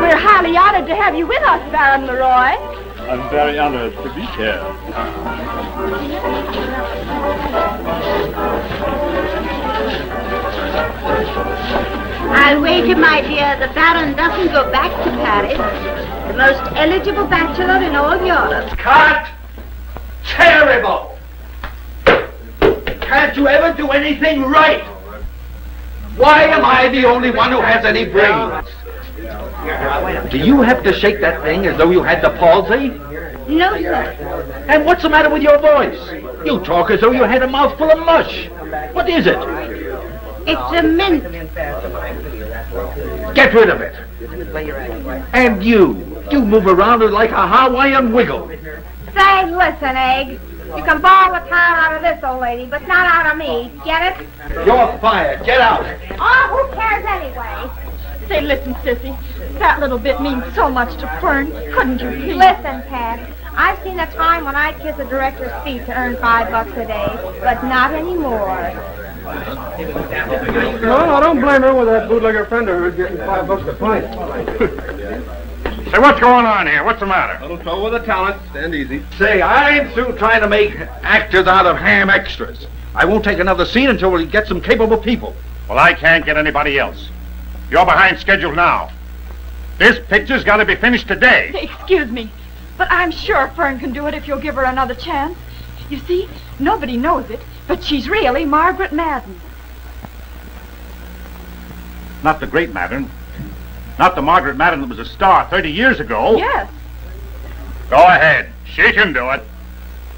We're highly honored to have you with us, Baron Leroy. I'm very honored to be here. I'll wager, my dear, the Baron doesn't go back to Paris. The most eligible bachelor in all Europe. Cut! Terrible! Can't you ever do anything right? Why am I the only one who has any brains? Do you have to shake that thing as though you had the palsy? No, sir. And what's the matter with your voice? You talk as though you had a mouthful of mush. What is it? It's a mint. Get rid of it. And you move around like a Hawaiian wiggle. Say, listen, Egg. You can borrow the time out of this old lady, but not out of me. Get it? You're fired. Get out. Oh, who cares anyway? Say, listen, Sissy. That little bit means so much to Fern. Couldn't you please? Listen, Pat. I've seen a time when I'd kiss a director's feet to earn $5 a day, but not anymore. No, I don't blame her with that bootlegger friend of hers getting $5 a pint. Say, what's going on here? What's the matter? Little trouble with the talent. Stand easy. Say, I ain't through trying to make actors out of ham extras. I won't take another scene until we get some capable people. Well, I can't get anybody else. You're behind schedule now. This picture's got to be finished today. Excuse me, but I'm sure Fern can do it if you'll give her another chance. You see, nobody knows it, but she's really Margaret Madden. Not the great Madden. Not the Margaret Madden that was a star 30 years ago. Yes. Go ahead. She can do it.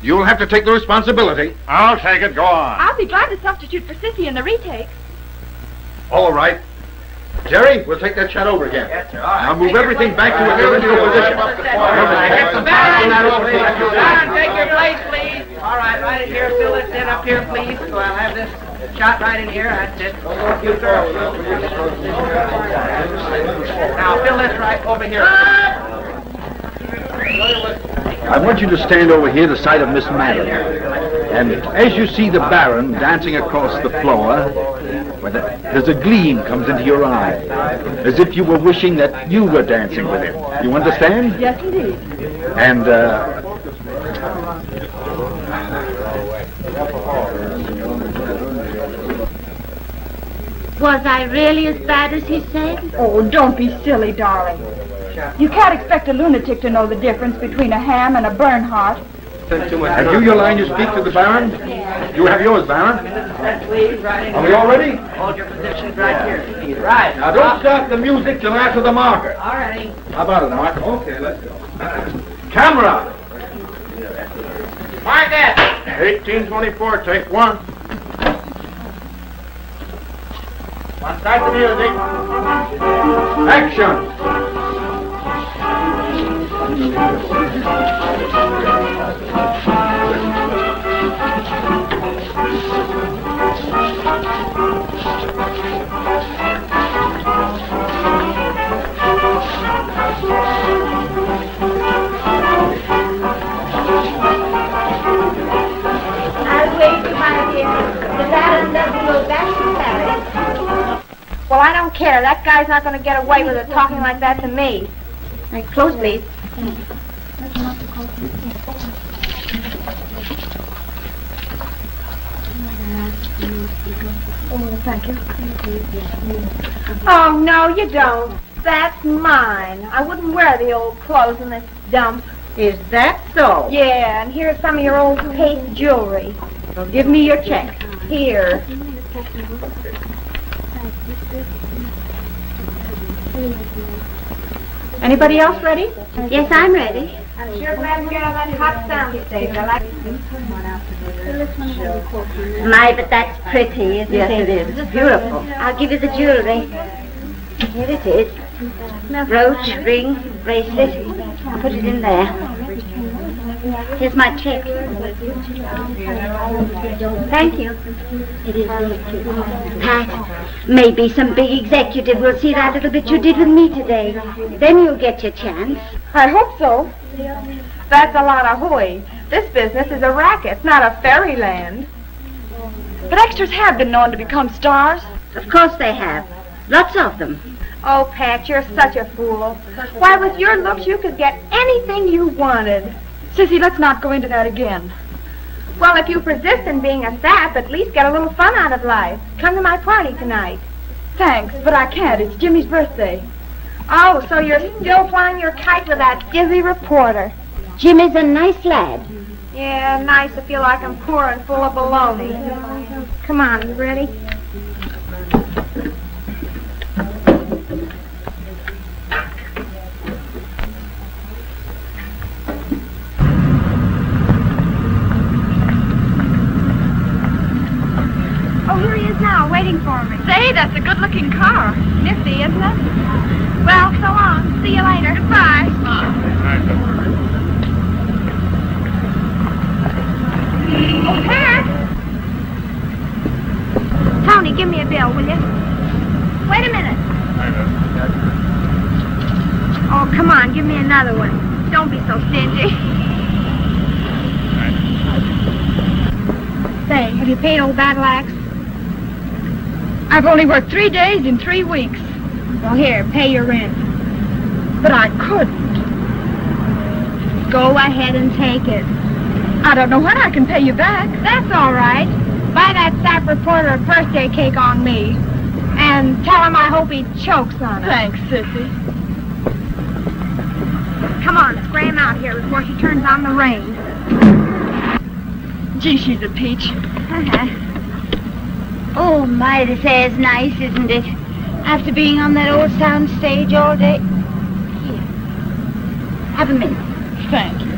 You'll have to take the responsibility. I'll take it. Go on. I'll be glad to substitute for Sissy in the retake. All right. Jerry, we'll take that shot over again. Yes, sir. Now move everything back to its original position. Take your place, please. All right, right in here. Fill this in up here, please. So I'll have this shot right in here. That's it. Now fill this right over here. I want you to stand over here the side of Miss Madden. And as you see the Baron dancing across the floor, there's a gleam comes into your eye, as if you were wishing that you were dancing with him. You understand? Yes, indeed. And, Was I really as bad as he said? Oh, don't be silly, darling. You can't expect a lunatic to know the difference between a ham and a Bernhardt. have you your line you speak to the Baron? You have yours, Baron. Are we all ready? Hold your positions right here. Right. Now don't start the music till after the marker. All righty. How about it, Mark? Okay, let's go. Camera! Mark it. 1824, take one. Start the music. Action! I'll wait, my dear. The Baron doesn't go back to Paris. Well, I don't care. That guy's not going to get away with it talking like that to me. Right, close, please. Oh, thank you. Oh, no, you don't. That's mine. I wouldn't wear the old clothes in this dump. Is that so? Yeah, and here's some of your old paste jewelry. Well, give me your check. Here. Anybody else ready? Yes, I'm ready. I'm sure glad to get on that hot sound stage. I like My, but that's pretty, isn't it? Yes, it is. It's beautiful. I'll give you the jewelry. Here it is. Brooch, ring, bracelet. Put it in there. Here's my check. Thank you. It is very cute. Pat, maybe some big executive will see that little bit you did with me today. Then you'll get your chance. I hope so. That's a lot of hooey. This business is a racket, not a fairyland. But extras have been known to become stars. Of course they have. Lots of them. Oh, Pat, you're such a fool. Why, with your looks, you could get anything you wanted. Sissy, let's not go into that again. Well, if you persist in being a sap, at least get a little fun out of life. Come to my party tonight. Thanks, but I can't. It's Jimmy's birthday. Oh, so you're still flying your kite with that dizzy reporter. Jimmy's a nice lad. Yeah, nice to feel like I'm poor and full of baloney. Come on, you ready? Oh, here he is now, waiting for me. Say, that's a good-looking car. Nifty, isn't it? Well, so long. See you later. Goodbye. Oh, Pat! Tony, give me a bill, will you? Wait a minute. Oh, come on, give me another one. Don't be so stingy. Say, have you paid old Battle Axe? I've only worked 3 days in 3 weeks. Well, here, pay your rent. But I couldn't. Go ahead and take it. I don't know when I can pay you back. That's all right. Buy that sap reporter a birthday cake on me. And tell him I hope he chokes on it. Thanks, Sissy. Come on, scram out here before she turns on the rain. Gee, she's a peach. Oh, my, this air's nice, isn't it? After being on that old sound stage all day. Here. Have a minute. Thank you.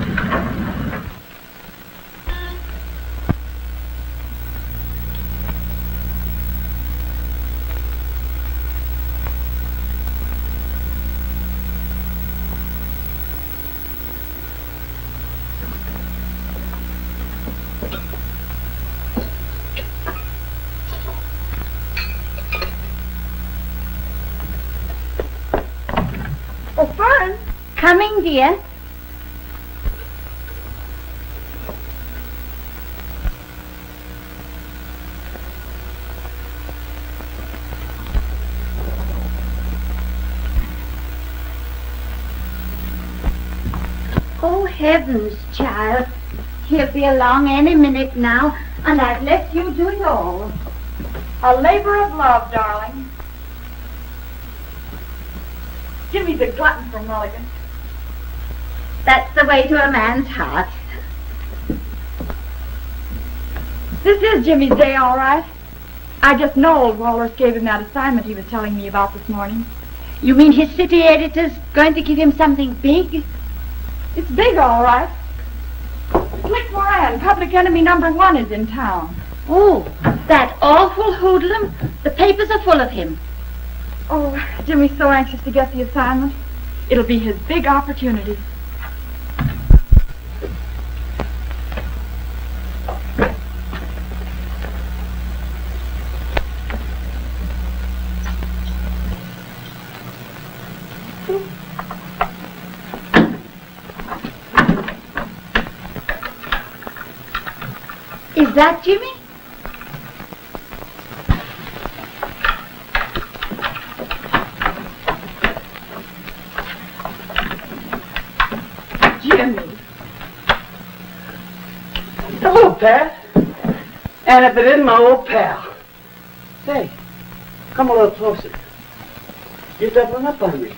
Oh, Fern. Coming, dear. Oh, heavens, child. He'll be along any minute now, and I've let you do it all. A labor of love, darling. Jimmy's a glutton for mulligan. That's the way to a man's heart. This is Jimmy's day, all right. I just know old Walrus gave him that assignment he was telling me about this morning. You mean his city editor's going to give him something big? It's big, all right. Slick Moran, public enemy #1, is in town. Oh, that awful hoodlum. The papers are full of him. Oh, Jimmy's so anxious to get the assignment. It'll be his big opportunity. Is that Jimmy? Jimmy. Hello, Pat. And if it isn't my old pal. Say, come a little closer. You're doubling up on me.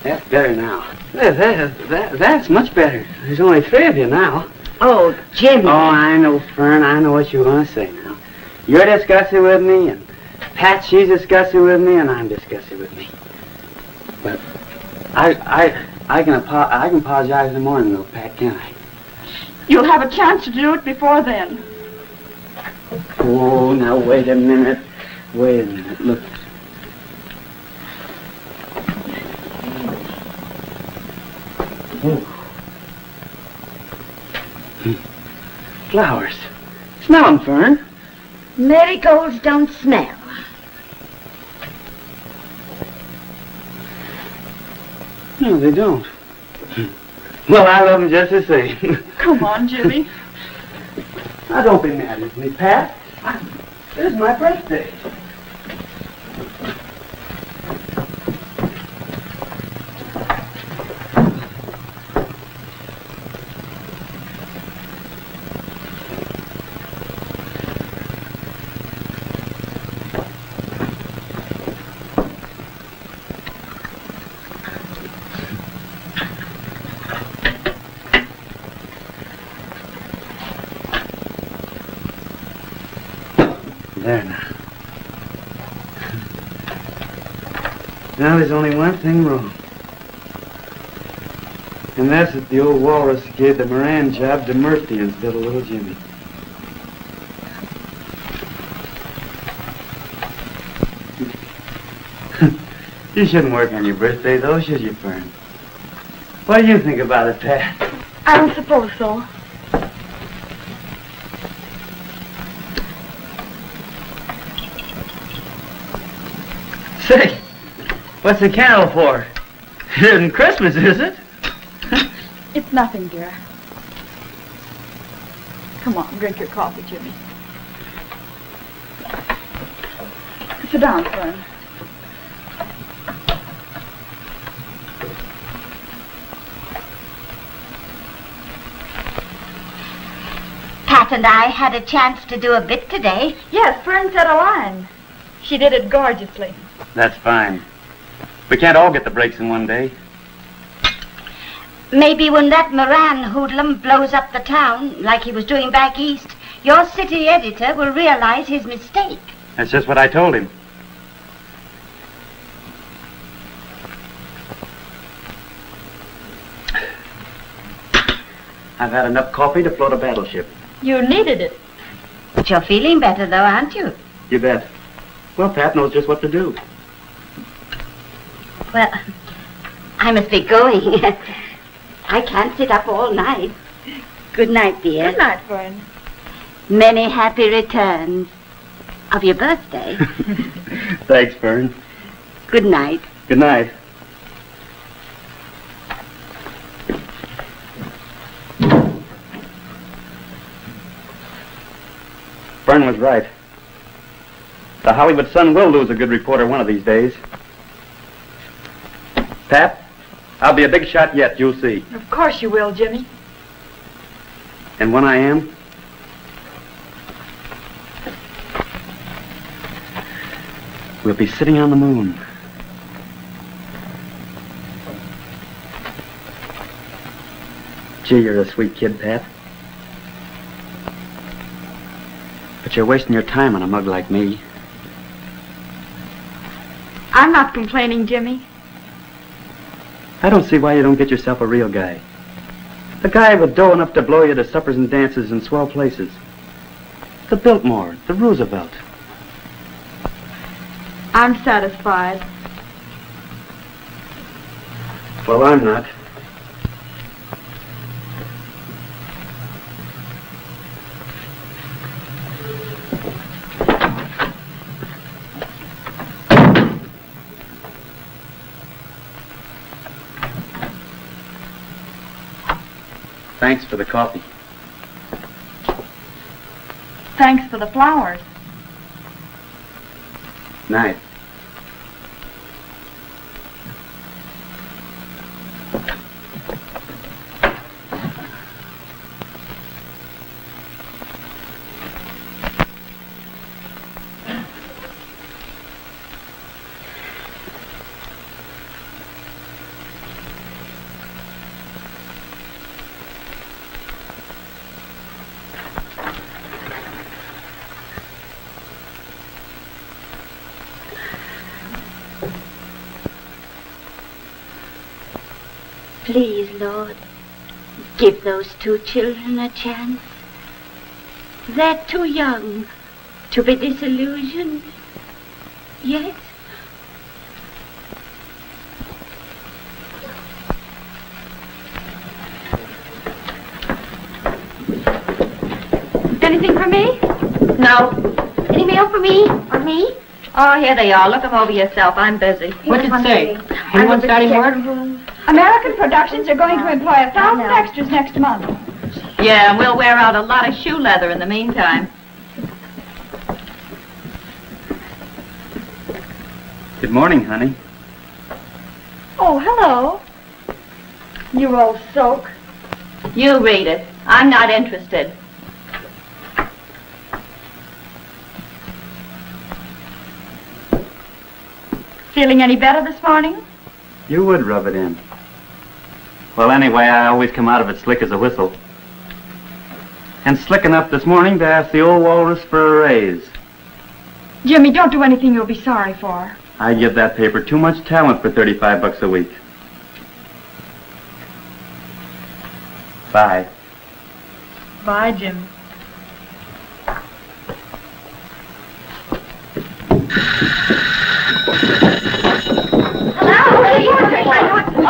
That's better now. That's much better. There's only 3 of you now. Oh, Jimmy. Oh, I know, Fern. I know what you want to say now. You're discussing with me, and Pat, she's discussing with me, and I'm discussing with me. But I can apologize in the morning, though, Pat, can't I? You'll have a chance to do it before then. Oh, now wait a minute. Wait a minute. Look. Flowers. Smell them, Fern. Marigolds don't smell. No, they don't. Well, I love him just the same. Come on, Jimmy. Now, don't be mad with me, Pat. This is my birthday. There now. Now there's only one thing wrong. And that's that the old walrus gave the Moran job to Murphy instead of little Jimmy. You shouldn't work on your birthday, though, should you, Fern? What do you think about it, Pat? I don't suppose so. Say, what's the candle for? It isn't Christmas, is it? It's nothing, dear. Come on, drink your coffee, Jimmy. Sit down, Fern. Pat and I had a chance to do a bit today. Yes, Fern said a line. She did it gorgeously. That's fine. We can't all get the breaks in one day. Maybe when that Moran hoodlum blows up the town, like he was doing back east, your city editor will realize his mistake. That's just what I told him. I've had enough coffee to float a battleship. You needed it. But you're feeling better, though, aren't you? You bet. Well, Pat knows just what to do. Well, I must be going. I can't sit up all night. Good night, dear. Good night, Fern. Many happy returns of your birthday. Thanks, Fern. Good night. Good night. Fern was right. The Hollywood Sun will lose a good reporter one of these days. Pat, I'll be a big shot yet, you'll see. Of course you will, Jimmy. And when I am, we'll be sitting on the moon. Gee, you're a sweet kid, Pat. But you're wasting your time on a mug like me. I'm not complaining, Jimmy. I don't see why you don't get yourself a real guy. A guy with dough enough to blow you to suppers and dances in swell places. The Biltmore, the Roosevelt. I'm satisfied. Well, I'm not. Thanks for the coffee. Thanks for the flowers. Night. Please, Lord, give those two children a chance. They're too young to be disillusioned. Yes? Anything for me? No. Any mail for me? Or me? Oh, here they are. Look them over yourself. I'm busy. What did it say? Anyone starting work? American Productions are going to employ 1,000 extras next month. Yeah, and we'll wear out a lot of shoe leather in the meantime. Good morning, honey. Oh, hello. You old soak. You read it. I'm not interested. Feeling any better this morning? You would rub it in. Well, anyway, I always come out of it slick as a whistle. And slick enough this morning to ask the old walrus for a raise. Jimmy, don't do anything you'll be sorry for. I give that paper too much talent for $35 a week. Bye. Bye, Jimmy.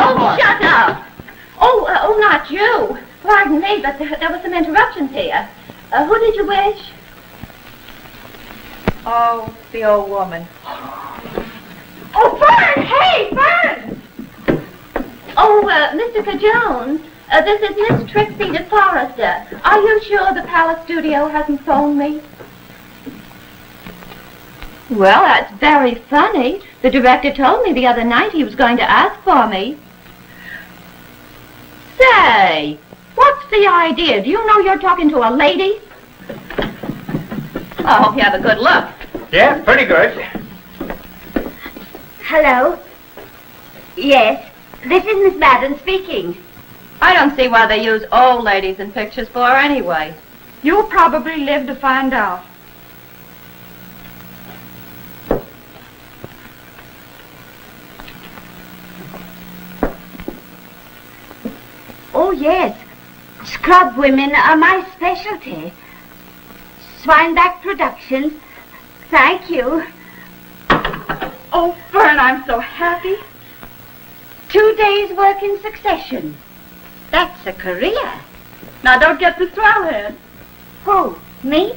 Oh, shut up! Oh, not you. Pardon me, but there were some interruptions here. Who did you wish? Oh, the old woman. Oh, Fern! Hey, Fern! Oh, Mr. Jones, this is Miss Trixie de Forrester. Are you sure the Palace Studio hasn't phoned me? Well, that's very funny. The director told me the other night he was going to ask for me. Say, what's the idea? Do you know you're talking to a lady? I hope you have a good look. Yeah, pretty good. Hello? Yes, this is Miss Madden speaking. I don't see why they use old ladies in pictures for anyway. You'll probably live to find out. Oh, yes. Scrub women are my specialty. Swineback Productions. Thank you. Oh, Fern, I'm so happy. 2 days' work in succession. That's a career. Now, don't get the swellhead. Who? Me?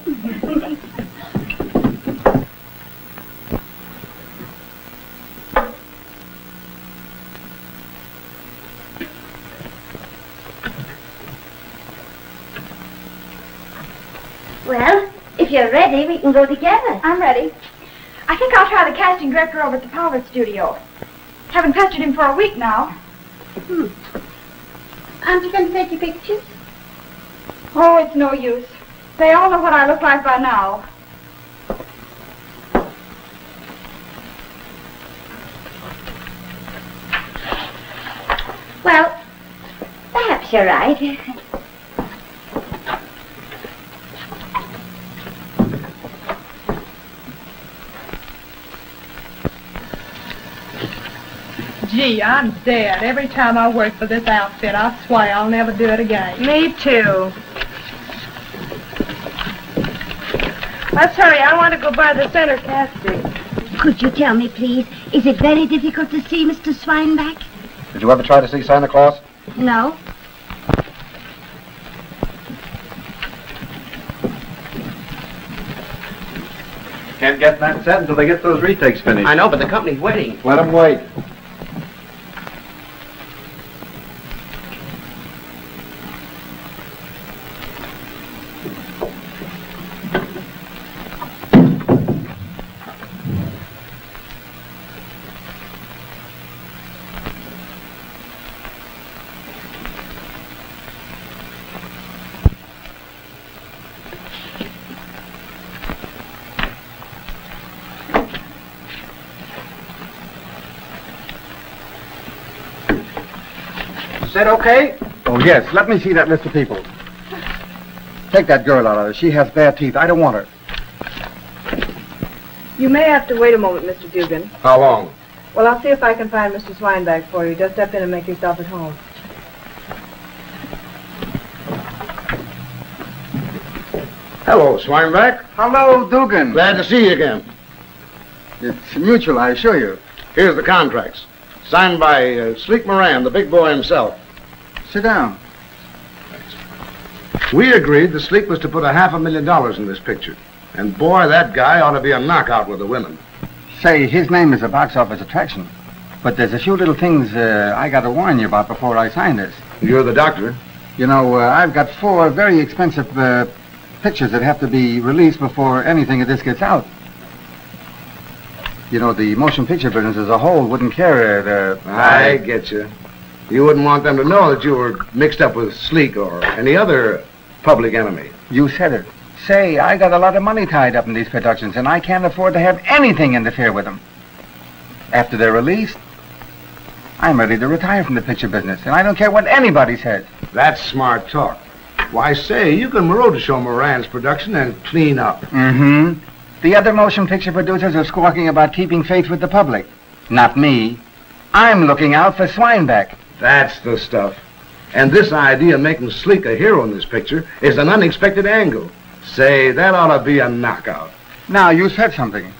Well, if you're ready, we can go together. I'm ready. I think I'll try the casting director over at the Power Studio. Haven't pestered him for a week now. Aren't you going to take your pictures? Oh, it's no use. They all know what I look like by now. Well, perhaps you're right. Gee, I'm dead. Every time I work for this outfit, I swear I'll never do it again. Me too. Let's hurry. I want to go by the center casting. Could you tell me, please, is it very difficult to see Mr. Swineback? Did you ever try to see Santa Claus? No. Can't get that set until they get those retakes finished. I know, but the company's waiting. Let them wait. Is that okay? Oh, yes. Let me see that list of people. Take that girl out of it. She has bad teeth. I don't want her. You may have to wait a moment, Mr. Dugan. How long? Well, I'll see if I can find Mr. Swineback for you. Just step in and make yourself at home. Hello, Swineback. Hello, Dugan. Glad to see you again. It's mutual, I assure you. Here's the contracts. Signed by Sleek Moran, the big boy himself. Sit down. We agreed the Sleek was to put $500,000 in this picture. And boy, that guy ought to be a knockout with the women. Say, his name is a box office attraction. But there's a few little things I got to warn you about before I sign this. You're the doctor. You know, I've got 4 very expensive pictures that have to be released before anything of this gets out. You know, the motion picture business as a whole wouldn't care. I get you. You wouldn't want them to know that you were mixed up with Sleek or any other public enemy. You said it. Say, I got a lot of money tied up in these productions, and I can't afford to have anything interfere with them. After they're released, I'm ready to retire from the picture business, and I don't care what anybody says. That's smart talk. Why, say, you can road show Moran's production and clean up. Mm-hmm. The other motion picture producers are squawking about keeping faith with the public. Not me. I'm looking out for Swineback. That's the stuff. And this idea of making Sleek a hero in this picture is an unexpected angle. Say, that ought to be a knockout. Now, you said something.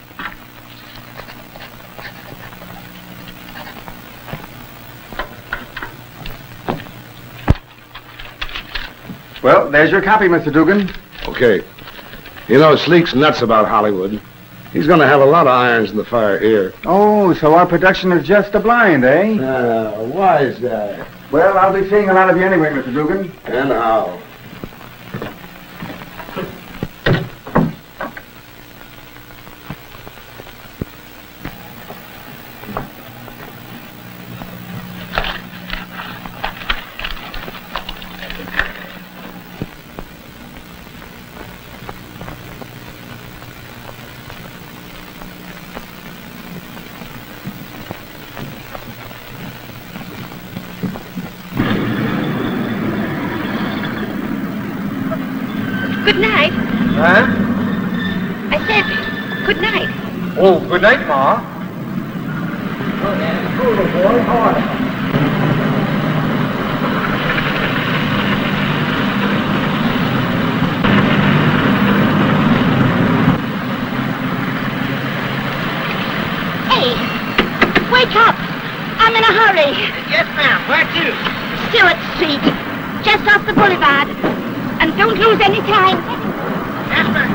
Well, there's your copy, Mr. Dugan. Okay. You know, Sleek's nuts about Hollywood. He's going to have a lot of irons in the fire here. Oh, so our production is just a blind, eh? Wise guy. Well, I'll be seeing a lot of you anyway, Mr. Dugan. And how? Good night. Huh? I said, good night. Oh, good night, Ma. Oh, yeah. Hold it, boy. How are you? Hey, wake up. I'm in a hurry. Yes, ma'am. Where to? Stewart Street, just off the boulevard. And don't lose any time. Yes, ma'am.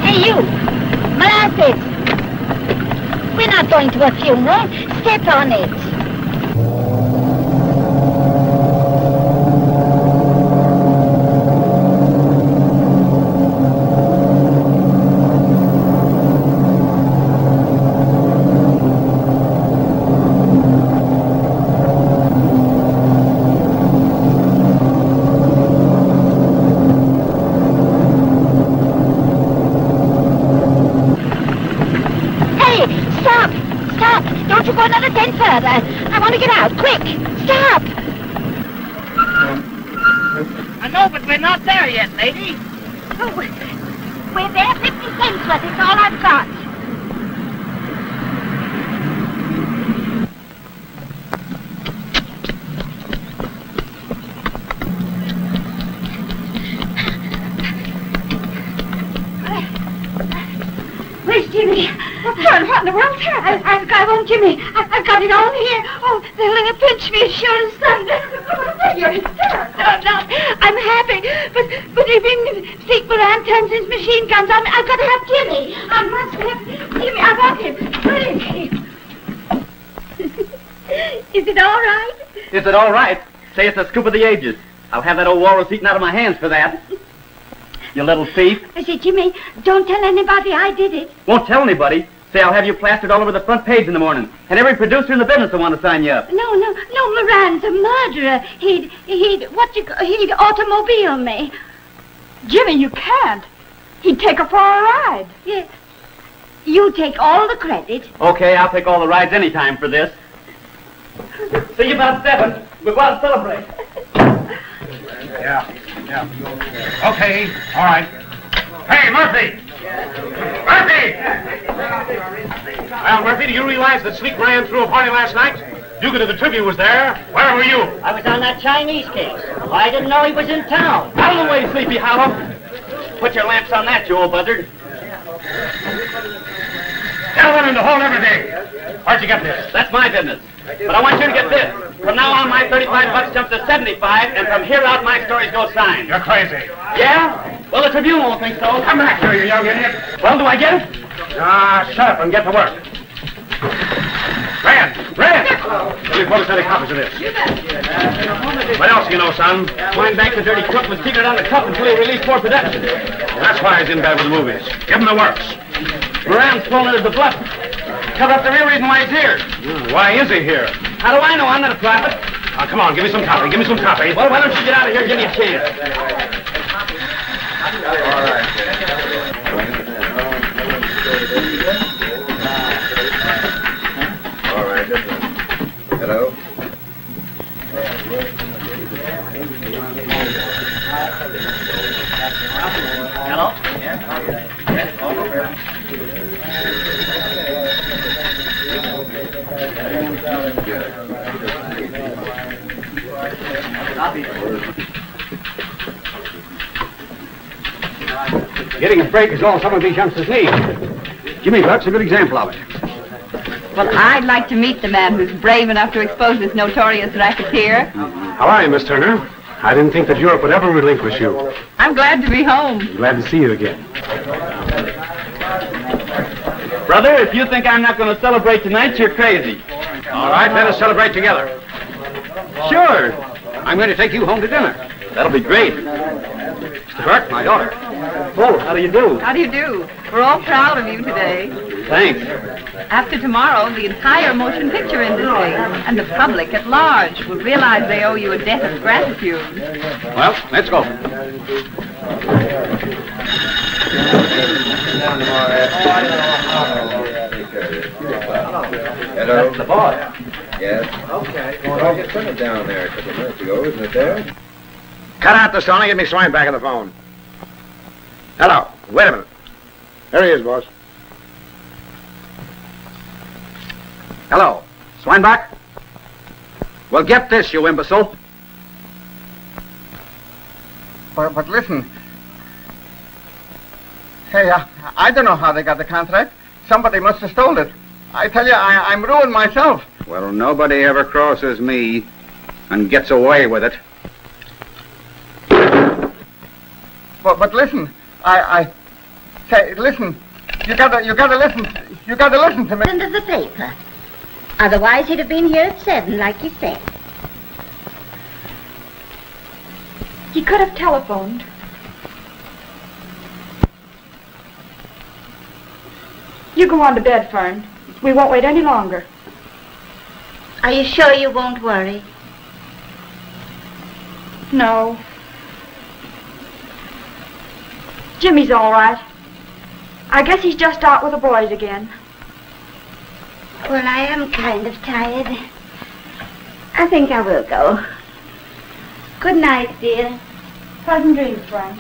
Hey, you. Molasses. We're not going to a funeral. Step on it. I want to get out, quick! Stop! I know, but we're not there yet, lady. Oh, we're there 50 cents worth. It's all I've got. Where's Jimmy? What in the world's happened? I won't, Jimmy. I've got it all here. Oh, they're going to pinch me as sure as thunder. You're hysterical. No, I'm happy. But if Sleek Moran turns his machine guns on me, I've got to have Jimmy. I must have Jimmy. I want him. Where is he? Is it all right? Is it all right? Say it's a scoop of the ages. I'll have that old walrus eaten out of my hands for that. You little thief. I say, Jimmy, don't tell anybody I did it. Won't tell anybody. Say I'll have you plastered all over the front page in the morning. And every producer in the business will want to sign you up. No, Moran's a murderer. He'd automobile me. Jimmy, you can't. He'd take her for a ride. Yeah. You take all the credit. Okay, I'll take all the rides anytime for this. See you about 7. We'll go out and celebrate. Yeah. Okay, all right. Hey, Murphy! Murphy! Well, Murphy, do you realize that Sleek ran through a party last night? Dugan of the Tribune was there. Where were you? I was on that Chinese case. I didn't know he was in town. Out of the way, Sleepy Hollow. Put your lamps on that, you old buzzard. Tell them to hold everything. Where'd you get this? That's my business. But I want you to get this. From now on, my $35 jumps to $75, and from here out, my stories go signed. You're crazy. Yeah? Well, the Tribune won't think so. Come back here, you young idiot. Well, do I get it? Ah, shut up and get to work. Rand! Let me pull us any copies of this. What else you know, son? Swineback, the dirty crook, was secret on the cup until he released for production. That's why he's in bed with the movies. Give him the works. Moran's thrown it as a bluff. Cover up the real reason why he's here. Why is he here? How do I know? I'm not a prophet. Oh, come on, give me some copy. Give me some copy. Well, why don't you get out of here and give me a chance? All right. All right. Hello? Hello? Getting a break is all some of these youngsters need. Jimmy Burke's a good example of it. Well, I'd like to meet the man who's brave enough to expose this notorious racketeer. How are you, Miss Turner? I didn't think that Europe would ever relinquish you. I'm glad to be home. Glad to see you again. Brother, if you think I'm not going to celebrate tonight, you're crazy. All right, let us celebrate together. Sure. I'm going to take you home to dinner. That'll be great. Mr. Burke, my daughter. Oh, how do you do? How do you do? We're all proud of you today. Thanks. After tomorrow, the entire motion picture industry and the public at large will realize they owe you a debt of gratitude. Well, let's go. Hello? That's the boss. Yes? Okay. Well, you put it down there a couple of minutes ago, isn't it there? Cut out the song and get me Swineback on the phone. Hello. Wait a minute. There he is, boss. Hello. Swineback? Well, get this, you imbecile. But listen. Hey, I don't know how they got the contract. Somebody must have stolen it. I tell you, I'm ruined myself. Well, nobody ever crosses me and gets away with it. But listen, I say, listen. You gotta listen to me. Into the paper. Otherwise, he'd have been here at 7, like you said. He could have telephoned. You go on to bed, Fern. We won't wait any longer. Are you sure you won't worry? No. Jimmy's all right. I guess he's just out with the boys again. Well, I am kind of tired. I think I will go. Good night, dear. Pleasant dreams, Fern.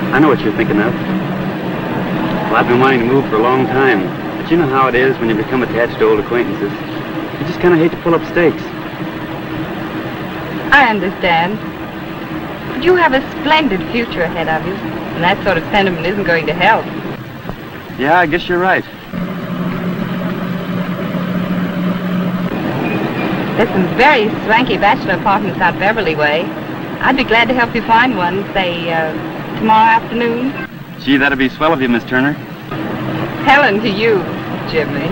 I know what you're thinking of. Well, I've been wanting to move for a long time. But you know how it is when you become attached to old acquaintances. You just kind of hate to pull up stakes. I understand. But you have a splendid future ahead of you. And that sort of sentiment isn't going to help. Yeah, I guess you're right. There's some very swanky bachelor apartments out Beverly way. I'd be glad to help you find one, say, tomorrow afternoon. Gee, that'd be swell of you, Miss Turner. Helen to you, Jimmy.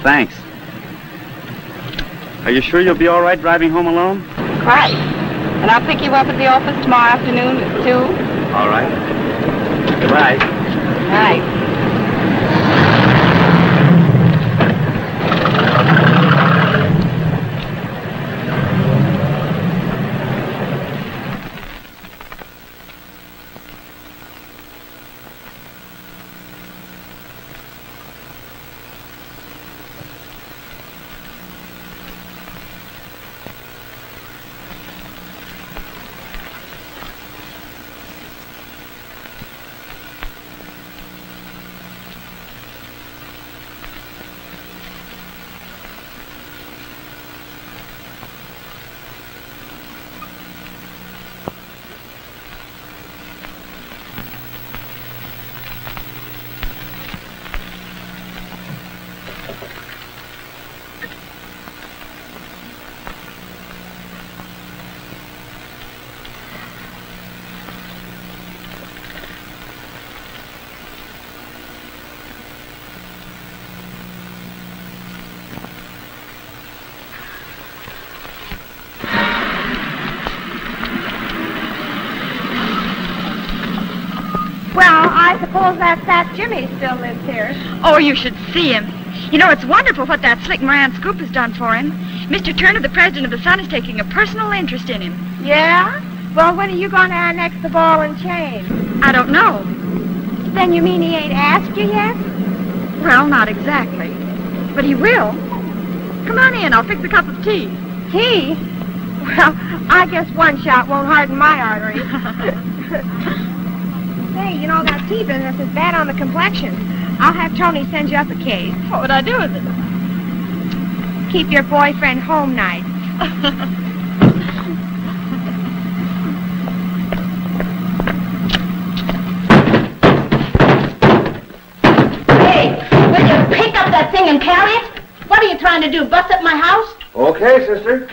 Thanks. Are you sure you'll be all right driving home alone? Quite. And I'll pick you up at the office tomorrow afternoon at 2. All right. Goodbye. Night. suppose that fat Jimmy still lives here. Oh, you should see him. You know, it's wonderful what that slick Moran scoop has done for him. Mr. Turner, the president of the Sun, is taking a personal interest in him. Yeah? Well, when are you going to annex the ball and chain? I don't know. Then you mean he ain't asked you yet? Well, not exactly. But he will. Come on in, I'll fix a cup of tea. Tea? Well, I guess one shot won't harden my arteries. Say, you know, that tea business is bad on the complexion. I'll have Tony send you up a case. What would I do with it? Keep your boyfriend home nice. Hey, will you pick up that thing and carry it? What are you trying to do, bust up my house? Okay, sister.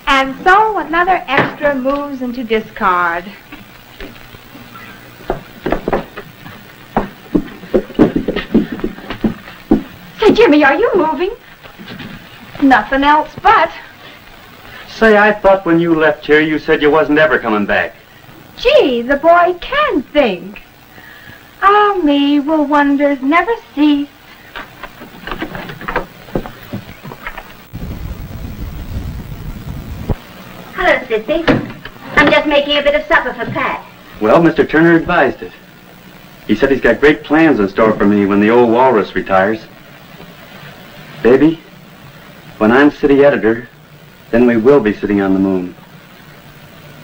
And so another extra moves into discard. Say, Jimmy, are you moving? Nothing else but. Say, I thought when you left here you said you wasn't ever coming back. Gee, the boy can think. Ah, me, will wonders never cease. Hello, Sissy. I'm just making a bit of supper for Pat. Well, Mr. Turner advised it. He said he's got great plans in store for me when the old walrus retires. Baby, when I'm city editor, then we will be sitting on the moon.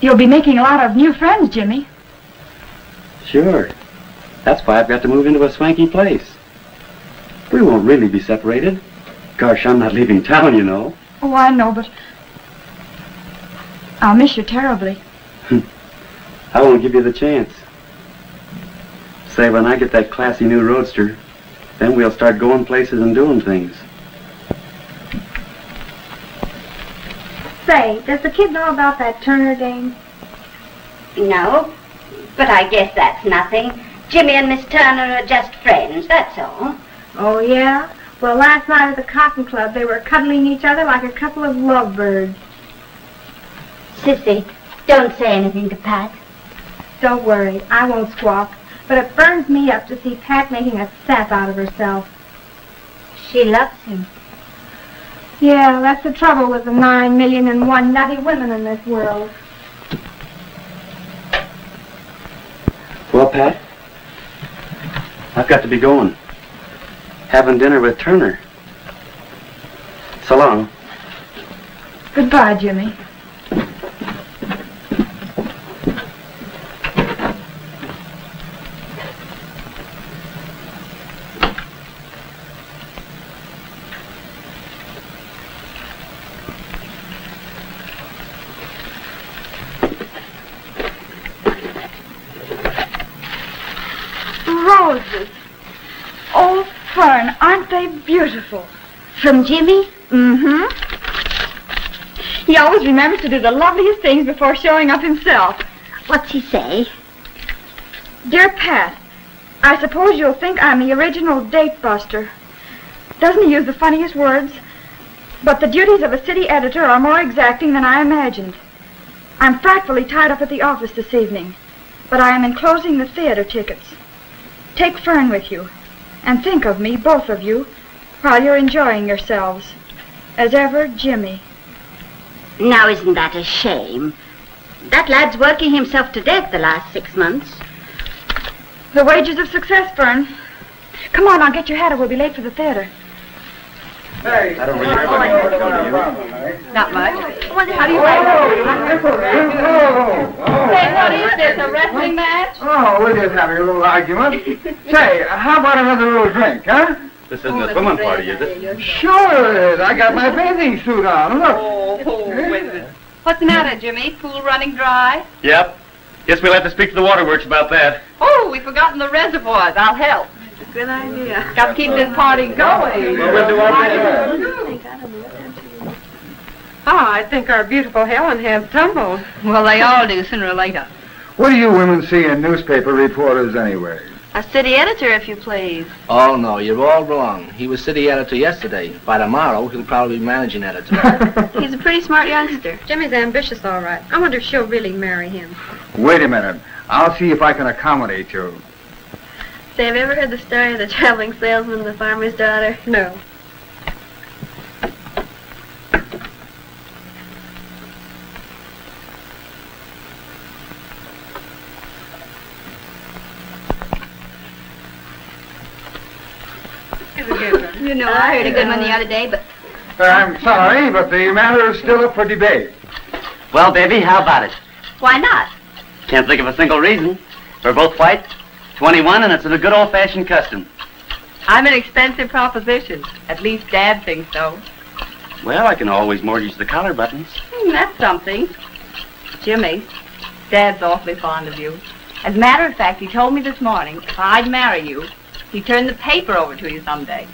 You'll be making a lot of new friends, Jimmy. Sure. That's why I've got to move into a swanky place. We won't really be separated. Gosh, I'm not leaving town, you know. Oh, I know, but I'll miss you terribly. I won't give you the chance. Say, when I get that classy new roadster, then we'll start going places and doing things. Say, does the kid know about that Turner game? No, but I guess that's nothing. Jimmy and Miss Turner are just friends, that's all. Oh, yeah? Well, last night at the Cotton Club, they were cuddling each other like a couple of lovebirds. Sissy, don't say anything to Pat. Don't worry, I won't squawk. But it burns me up to see Pat making a sap out of herself. She loves him. Yeah, that's the trouble with the 9,000,001 nutty women in this world. Well, Pat, I've got to be going. Having dinner with Turner. So long. Goodbye, Jimmy. Roses. Oh, Fern, aren't they beautiful? From Jimmy? Mm-hmm. He always remembers to do the loveliest things before showing up himself. What's he say? Dear Pat, I suppose you'll think I'm the original date buster. Doesn't he use the funniest words? But the duties of a city editor are more exacting than I imagined. I'm frightfully tied up at the office this evening, but I am enclosing the theater tickets. Take Fern with you, and think of me, both of you, while you're enjoying yourselves. As ever, Jimmy. Now, isn't that a shame? That lad's working himself to death the last 6 months. The wages of success, Fern. Come on, I'll get your hat or we'll be late for the theater. Hey, Not much. How do you like it? Say, what is this, a wrestling match? Oh, we're just having a little argument. Say, how about another little drink, huh? This isn't a swimming party, is it? Sure it is. I got my bathing suit on. Look. Oh, wait a minute. What's the matter, Jimmy? Pool running dry? Yep. Guess we'll have to speak to the waterworks about that. Oh, we've forgotten the reservoirs. I'll help. Good idea. Got to keep this party going. Well, we'll do our best. Oh, I think our beautiful Helen has tumbled. Well, they all do sooner or later. What do you women see in newspaper reporters anyway? A city editor, if you please. Oh, no, you're all wrong. He was city editor yesterday. By tomorrow, he'll probably be managing editor. He's a pretty smart youngster. Jimmy's ambitious, all right. I wonder if she'll really marry him. Wait a minute. I'll see if I can accommodate you. Say, have you ever heard the story of the traveling salesman and the farmer's daughter? No. You know, I heard a good one the other day, but... I'm sorry, but the matter is still up for debate. Well, baby, how about it? Why not? Can't think of a single reason. We're both white, 21, and it's a good old-fashioned custom. I'm an expensive proposition. At least Dad thinks so. Well, I can always mortgage the collar buttons. That's something. Jimmy, Dad's awfully fond of you. As a matter of fact, he told me this morning if I'd marry you, he'd turn the paper over to you someday.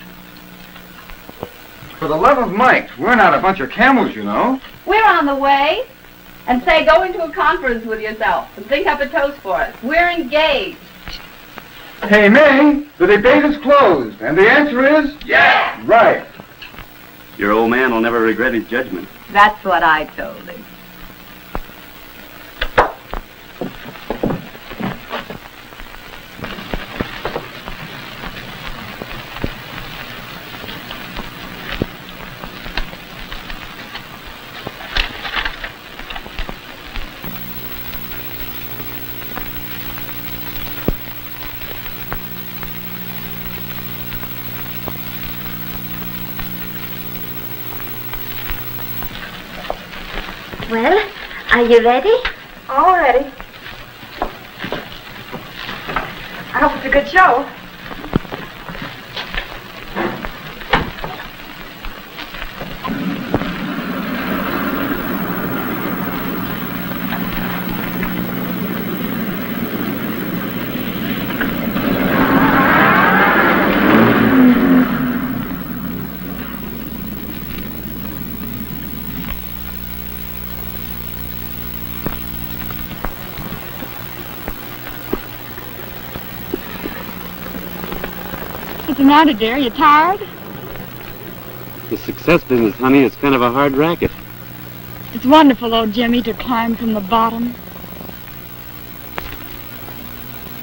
For the love of Mike, we're not a bunch of camels, you know. We're on the way. And say, go into a conference with yourself and think up a toast for us. We're engaged. Hey, May, the debate is closed, and the answer is... Yeah! Right. Your old man will never regret his judgment. That's what I told him. Well, are you ready? All ready. I hope it's a good show. What's the matter, dear? You tired? The success business, honey, is kind of a hard racket. It's wonderful, old Jimmy, to climb from the bottom.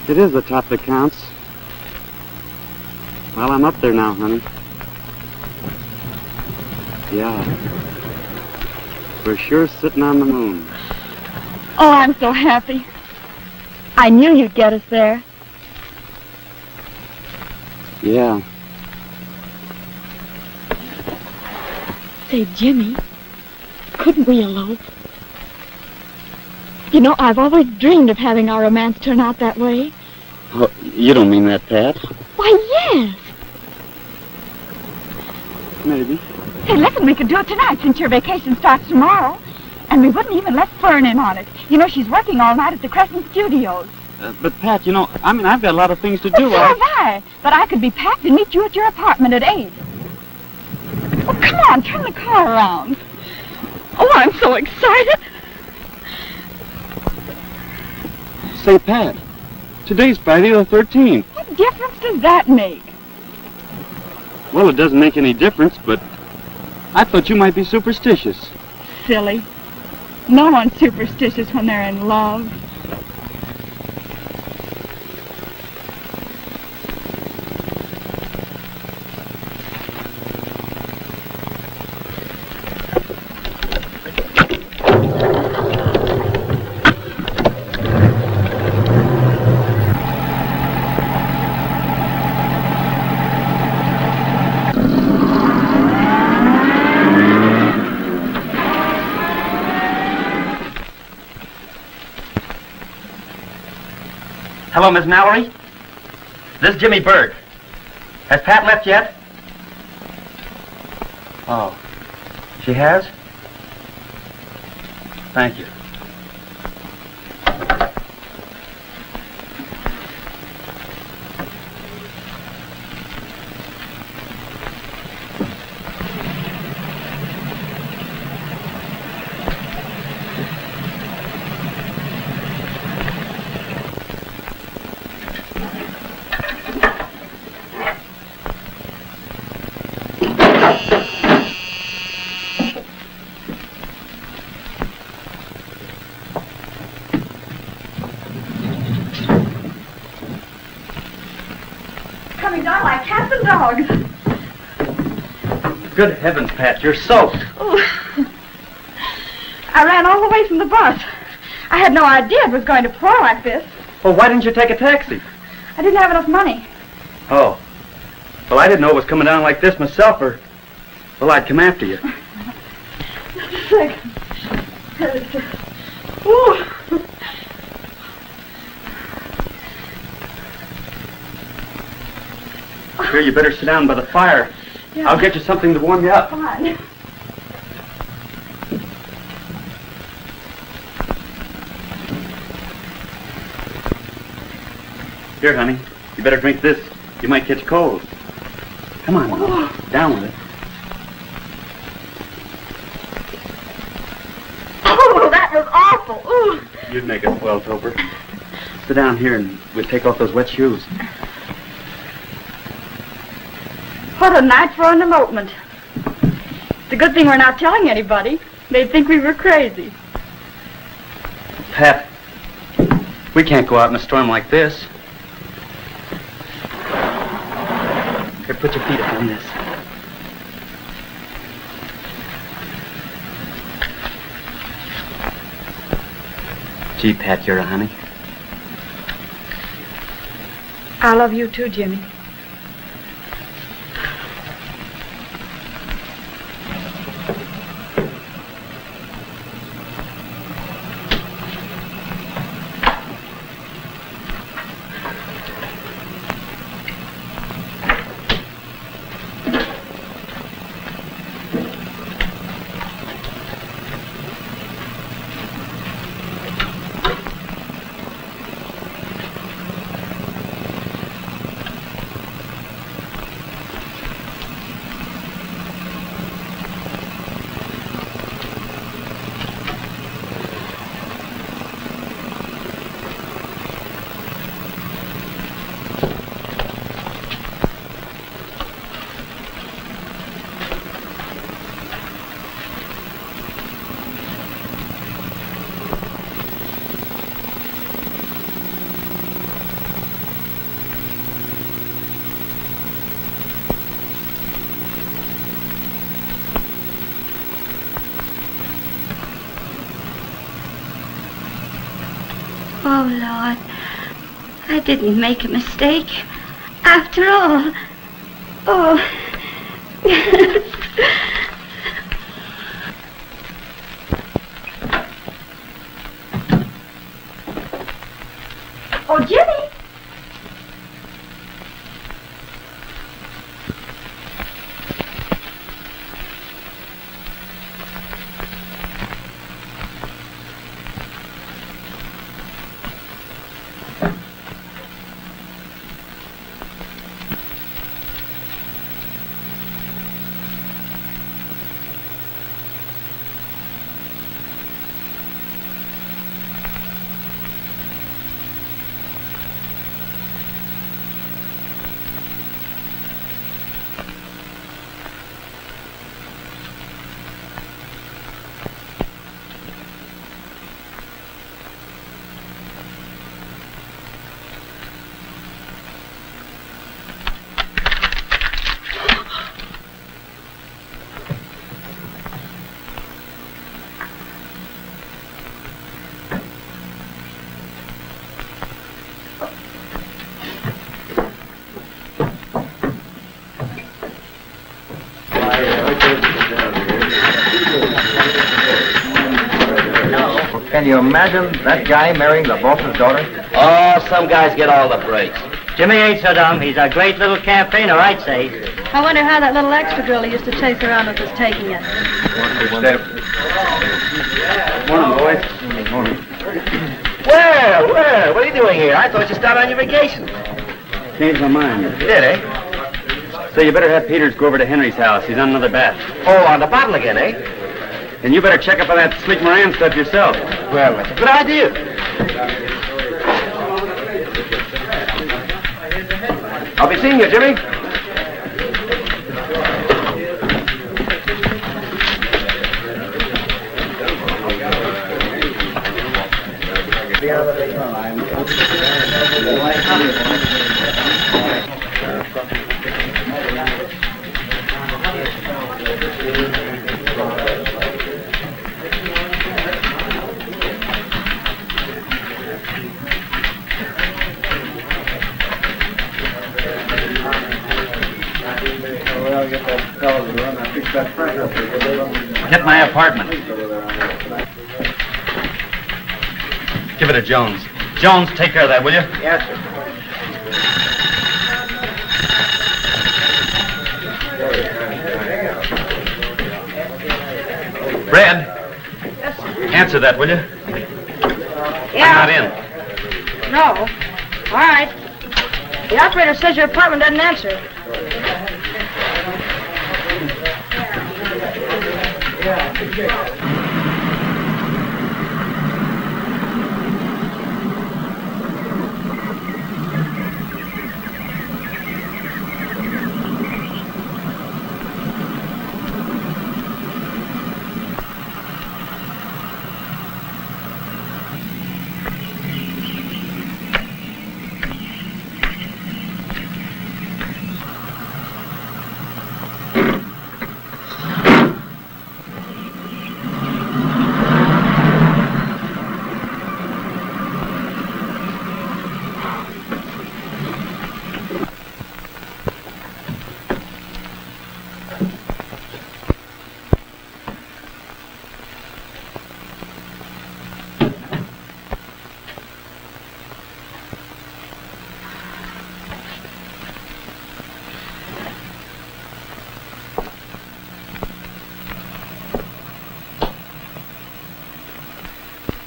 It is the top that counts. Well, I'm up there now, honey. Yeah. We're sure sitting on the moon. Oh, I'm so happy. I knew you'd get us there. Yeah. Say, Jimmy, couldn't we elope? You know, I've always dreamed of having our romance turn out that way. Oh, you don't mean that, Pat. Why, yes. Maybe. Say, listen, we could do it tonight since your vacation starts tomorrow. And we wouldn't even let Fern in on it. You know, she's working all night at the Crescent Studios. But, Pat, you know, I've got a lot of things to Well, do. so have I. But I could be packed and meet you at your apartment at 8. Oh, come on, turn the car around. Oh, I'm so excited. Say, Pat, today's Friday the 13th. What difference does that make? Well, it doesn't make any difference, but I thought you might be superstitious. Silly. No one's superstitious when they're in love. Hello, Miss Mallory. This is Jimmy Burke. Has Pat left yet? Oh, she has? Thank you. coming down like cats and dogs. Good heavens, Pat, you're soaked. Oh. I ran all the way from the bus. I had no idea it was going to pour like this. Well, why didn't you take a taxi? I didn't have enough money. Oh. Well, I didn't know it was coming down like this myself, or... Well, I'd come after you. Just a second. Ooh. Here, you better sit down by the fire. Yeah. I'll get you something to warm you up. Fine. Here, honey. You better drink this. You might catch cold. Come on, now. Down with it. Oh, that was awful. Ooh. You'd make it well, Thorpe. Sit down here and we'll take off those wet shoes. What a night for an elopement. It's a good thing we're not telling anybody. They'd think we were crazy. Pat, we can't go out in a storm like this. Here, put your feet up on this. Gee, Pat, you're a honey. I love you too, Jimmy. Oh, Lord, I didn't make a mistake. After all. Oh. Oh, Jimmy. Can you imagine that guy marrying the boss's daughter? Oh, some guys get all the breaks. Jimmy ain't so dumb. He's a great little campaigner, I'd say. I wonder how that little extra girl he used to chase around with is taking it. Morning, boys. Morning. Well, what are you doing here? I thought you started on your vacation. Changed my mind. You did, eh? So you better have Peters go over to Henry's house. He's on another bat. Oh, on the bottle again, eh? And you better check up on that sleek Moran stuff yourself. Well, that's a good idea. I'll be seeing you, Jimmy. I'll get that fellow to run. I fixed that front up. Hit my apartment. Give it to Jones. Jones, take care of that, will you? Yes, sir. Brad. Yes, sir. Answer that, will you? Yeah. I'm not in. No. All right. The operator says your apartment doesn't answer.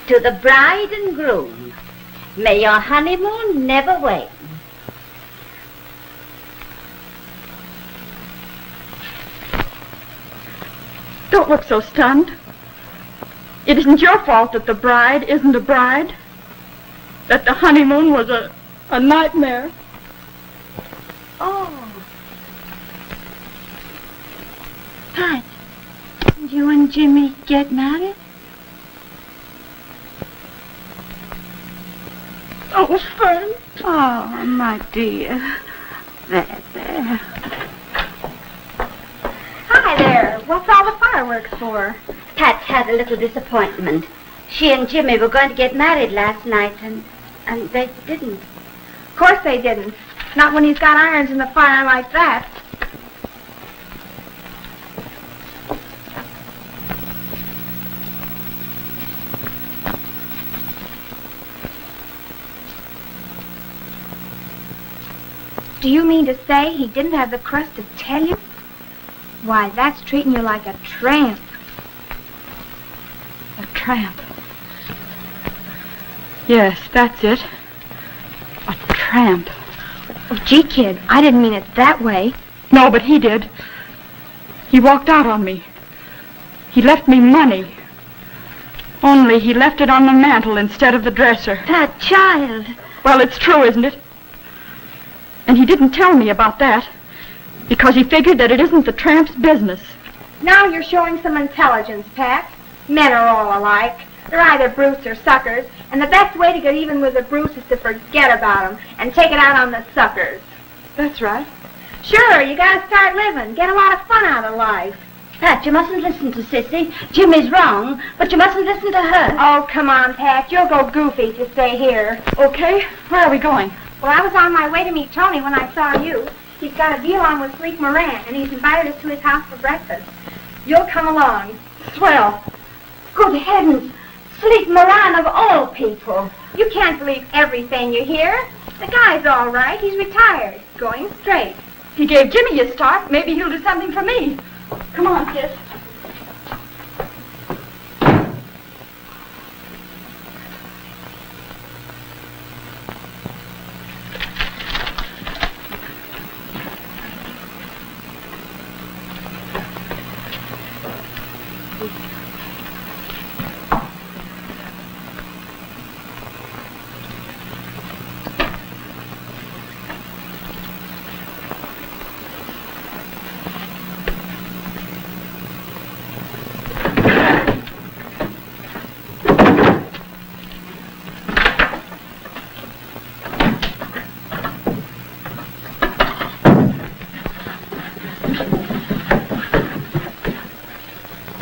To the bride and groom, may your honeymoon never wane. Don't look so stunned. It isn't your fault that the bride isn't a bride. That the honeymoon was a nightmare. Oh. Pat, did you and Jimmy get married? Oh, Fern. Oh, my dear. There. Hi there. What's all the fireworks for? Pat's had a little disappointment. She and Jimmy were going to get married last night, and they didn't. Of course they didn't. Not when he's got irons in the fire like that. Do you mean to say he didn't have the crust to tell you? Why, that's treating you like a tramp. A tramp. Yes, that's it. A tramp. Oh, gee, kid, I didn't mean it that way. No, but he did. He walked out on me. He left me money. Only he left it on the mantel instead of the dresser. That child. Well, it's true, isn't it? And he didn't tell me about that because he figured that it isn't the tramp's business. Now you're showing some intelligence, Pat. Men are all alike. They're either brutes or suckers, and the best way to get even with the brutes is to forget about them and take it out on the suckers. That's right. Sure, you gotta start living. Get a lot of fun out of life. Pat, you mustn't listen to Sissy. Jimmy's wrong, but you mustn't listen to her. Oh, come on, Pat. You'll go goofy if you stay here. Okay. Where are we going? Well, I was on my way to meet Tony when I saw you. He's got a deal on with Sleek Moran, and he's invited us to his house for breakfast. You'll come along. Swell. Good heavens. Sleek Moran of all people. You can't believe everything you hear. The guy's all right. He's retired. Going straight. He gave Jimmy a start. Maybe he'll do something for me. Come on, kid.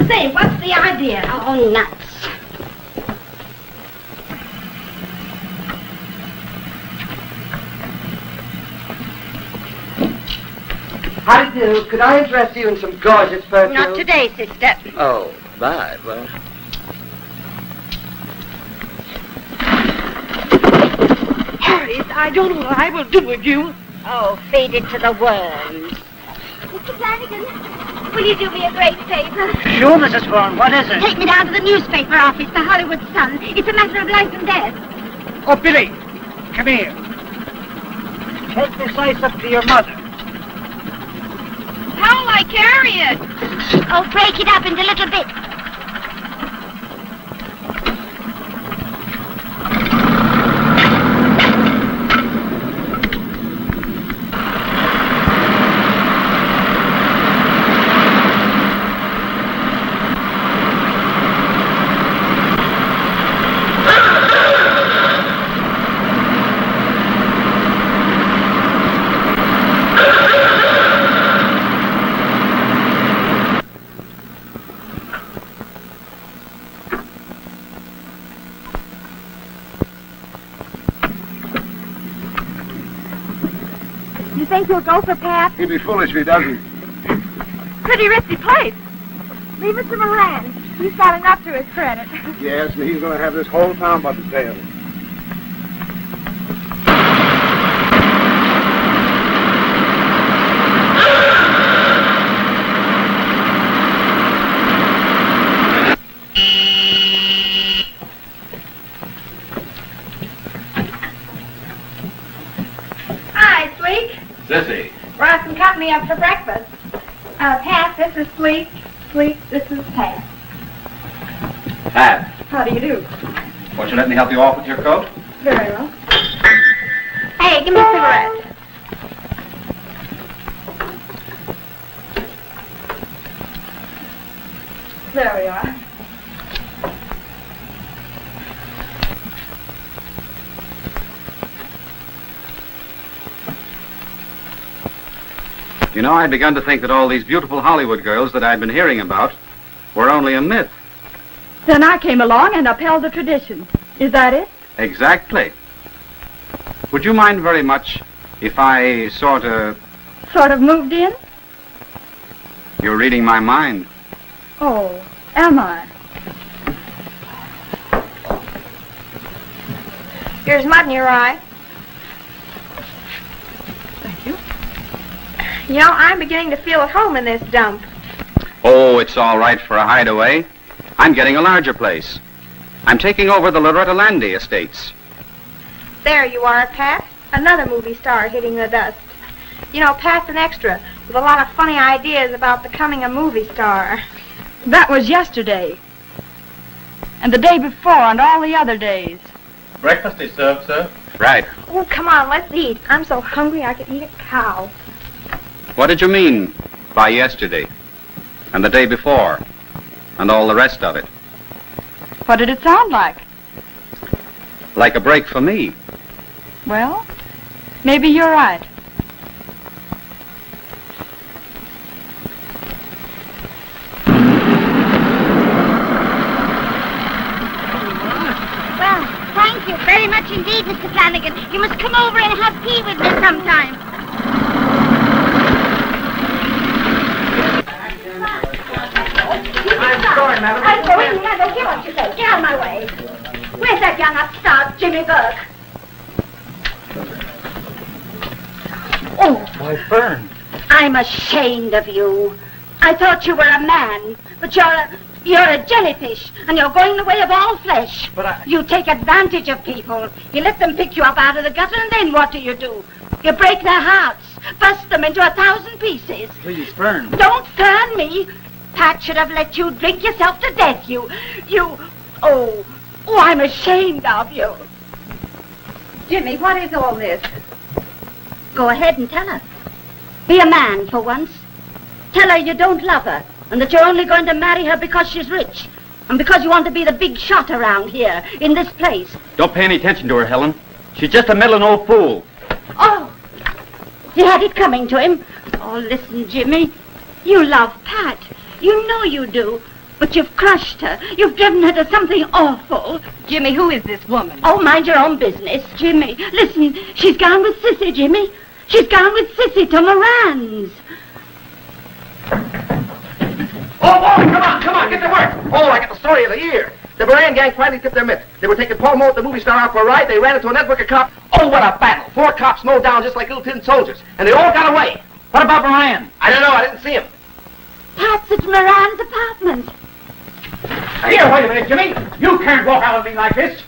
Say, what's the idea? Oh, nuts. How do you do? Could I interest you in some gorgeous perfume? Not today, sister. Oh, bye. Well... Harriet, I don't know what I will do with you. Oh, feed it to the worms. Mr. Flanagan, will you do me a great favor? Sure, Mrs. Fern. What is it? Take me down to the newspaper office, the Hollywood Sun. It's a matter of life and death. Oh, Billy, come here. Take this ice up to your mother. How'll I carry it? Oh, break it up into little bits. You think he'll go for Pat? He'd be foolish if he doesn't. Pretty risky place. Leave it to Moran. He's got enough to his credit. Yes, and he's going to have this whole town by the tail. Hi, Sleek. Sissy. Brought some company up for breakfast. Pat, this is Sleek. Sleek, this is Pat. Pat, How do you do? won't you let me help you off with your coat? Very well. Hey, give me a cigarette. There we are. You know, I'd begun to think that all these beautiful Hollywood girls that I'd been hearing about were only a myth. Then I came along and upheld the tradition. Is that it? Exactly. Would you mind very much if I sort of... Sort of moved in? You're reading my mind. Oh, am I? Here's mud in your eye. Thank you. You know, I'm beginning to feel at home in this dump. Oh, it's all right for a hideaway. I'm getting a larger place. I'm taking over the Loretta Landy estates. There you are, Pat. Another movie star hitting the dust. You know, Pat's an extra with a lot of funny ideas about becoming a movie star. That was yesterday. And the day before and all the other days. Breakfast is served, sir. Right. Oh, come on, let's eat. I'm so hungry I could eat a cow. What did you mean by yesterday? And the day before? And all the rest of it? What did it sound like? Like a break for me. Well, maybe you're right. Well, thank you very much indeed, Mr. Flanagan. You must come over and have tea with me sometime. I'm sorry, madam. I'm going in. I don't care what you say. Get out of my way. Where's that young upstart, Jimmy Burke? Oh, Why, Fern. I'm ashamed of you. I thought you were a man, but you're a jellyfish, and you're going the way of all flesh. But You take advantage of people. You let them pick you up out of the gutter, and then what do? You break their hearts, bust them into 1,000 pieces. Please, Fern. Don't turn me. Pat should have let you drink yourself to death. Oh, I'm ashamed of you. Jimmy, what is all this? Go ahead and tell her. Be a man for once. Tell her you don't love her, and that you're only going to marry her because she's rich, and because you want to be the big shot around here, in this place. Don't pay any attention to her, Helen. She's just a meddling old fool. Oh, he had it coming to him. Oh, listen, Jimmy. You love Pat. You know you do. But you've crushed her. You've driven her to something awful. Jimmy, who is this woman? Oh, mind your own business, Jimmy. Listen, she's gone with Sissy, Jimmy. She's gone with Sissy to Moran's. Oh, come on, get to work. Oh, I got the story of the year. The Moran gang finally tipped their mitts. They were taking Paul Moe, the movie star, out for a ride. They ran into a network of cops. Oh, what a battle. 4 cops mowed down just like little tin soldiers. And they all got away. What about Moran? I don't know. I didn't see him. Pat, it's Moran's apartment. Here, wait a minute, Jimmy. You can't walk out on me like this.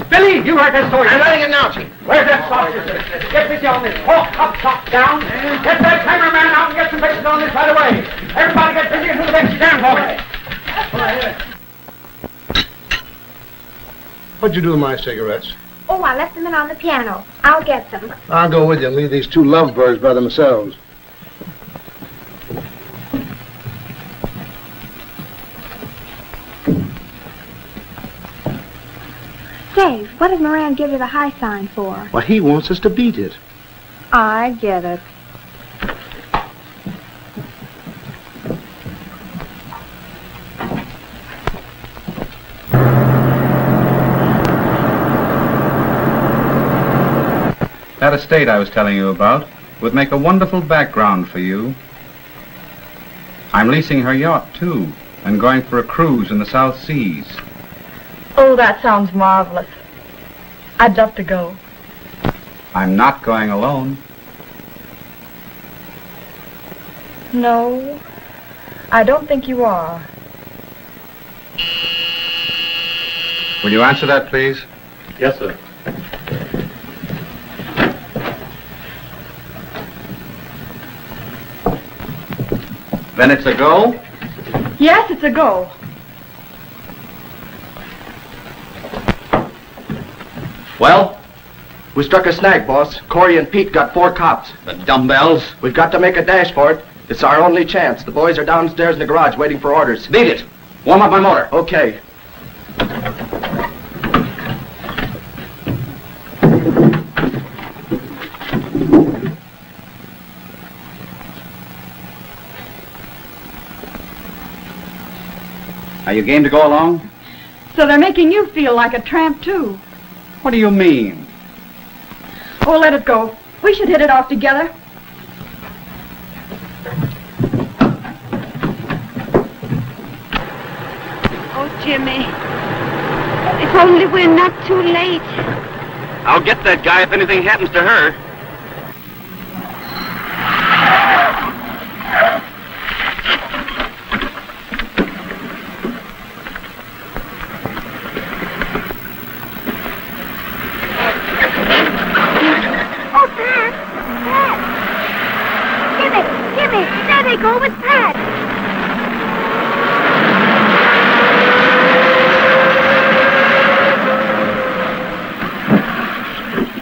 Billy, you heard that story. I'm letting it now, Chief. Where's that sausage? Get busy on this. Walk up, top down. Get that cameraman out and get some pictures on this right away. Everybody get busy until the next stand for me. What'd you do with my cigarettes? Oh, I left them in on the piano. I'll get them. I'll go with you and leave these 2 lovebirds by themselves. Say, what did Moran give you the high sign for? Well, he wants us to beat it. I get it. That estate I was telling you about would make a wonderful background for you. I'm leasing her yacht, too, and going for a cruise in the South Seas. Oh, that sounds marvelous. I'd love to go. I'm not going alone. No, I don't think you are. Will you answer that, please? Yes, sir. Then it's a go? Yes, it's a go. Well, we struck a snag, boss. Corey and Pete got 4 cops. The dumbbells? We've got to make a dash for it. It's our only chance. The boys are downstairs in the garage waiting for orders. Beat it. Warm up my motor. Okay. Are you game to go along? So they're making you feel like a tramp, too. What do you mean? Oh, let it go. We should hit it off together. Oh, Jimmy. If only we're not too late. I'll get that guy if anything happens to her. Go with Pat.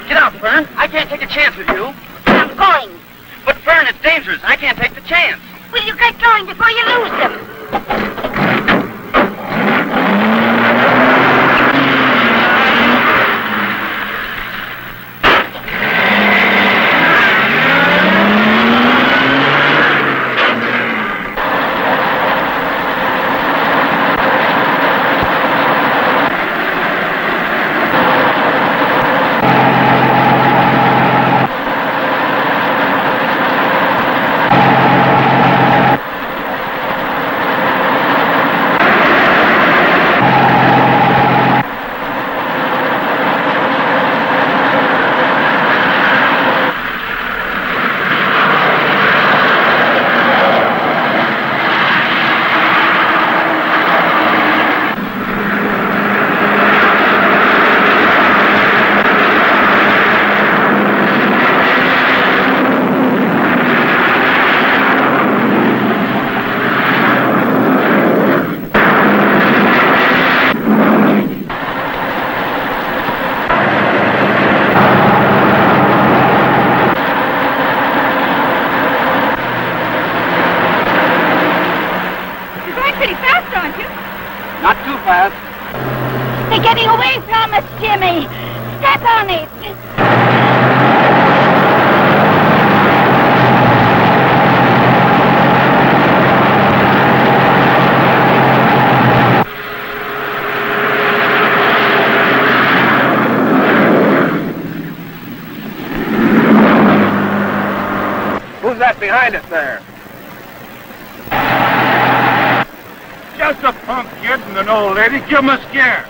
Get out, Fern. I can't take a chance with you. I'm going. But, Fern, it's dangerous. I can't take the chance. Will you get going before you lose them? They're getting away from us, Jimmy. Step on it. Who's that behind us there? just a punk kid and an old lady. Give him a scare.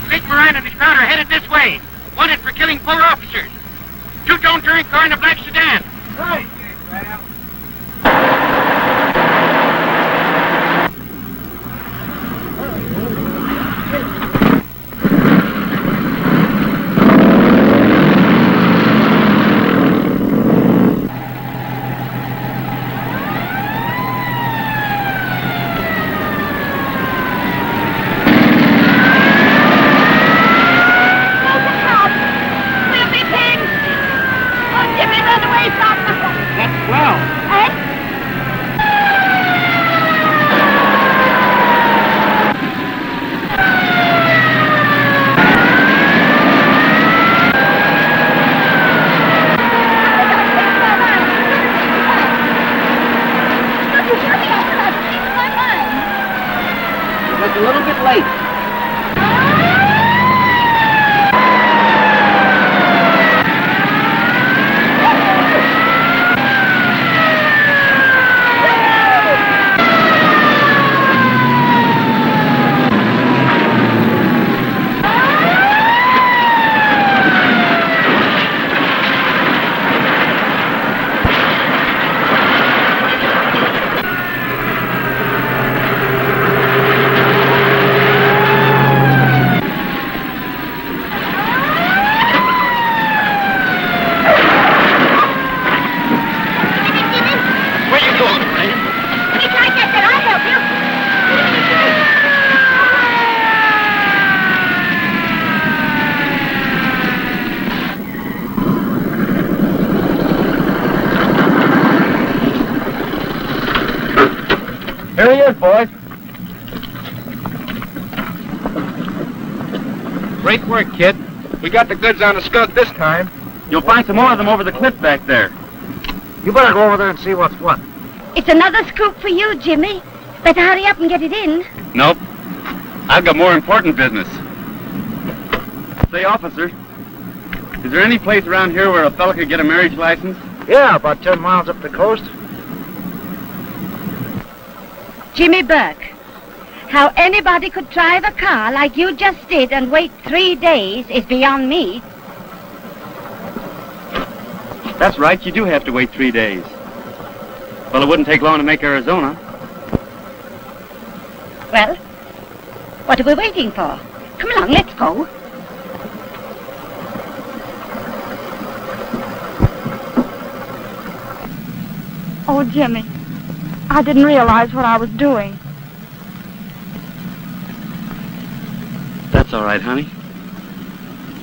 Big Moran and his crowd are headed this way. Wanted for killing 4 officers. 2 don't drink car in a black sedan. Right. Here he is, boys. Great work, kid. We got the goods on the skunk this time. You'll find some more of them over the cliff back there. You better go over there and see what's what. It's another scoop for you, Jimmy. Better hurry up and get it in. Nope. I've got more important business. Say, officer, is there any place around here where a fella could get a marriage license? Yeah, about 10 miles up the coast. Jimmy Burke, how anybody could drive a car like you just did and wait 3 days is beyond me. That's right, you do have to wait 3 days. Well, it wouldn't take long to make Arizona. Well, what are we waiting for? Come along, let's go. Oh, Jimmy, I didn't realize what I was doing. That's all right, honey.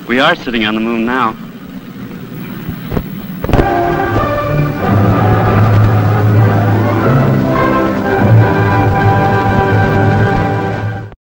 We are sitting on the moon now.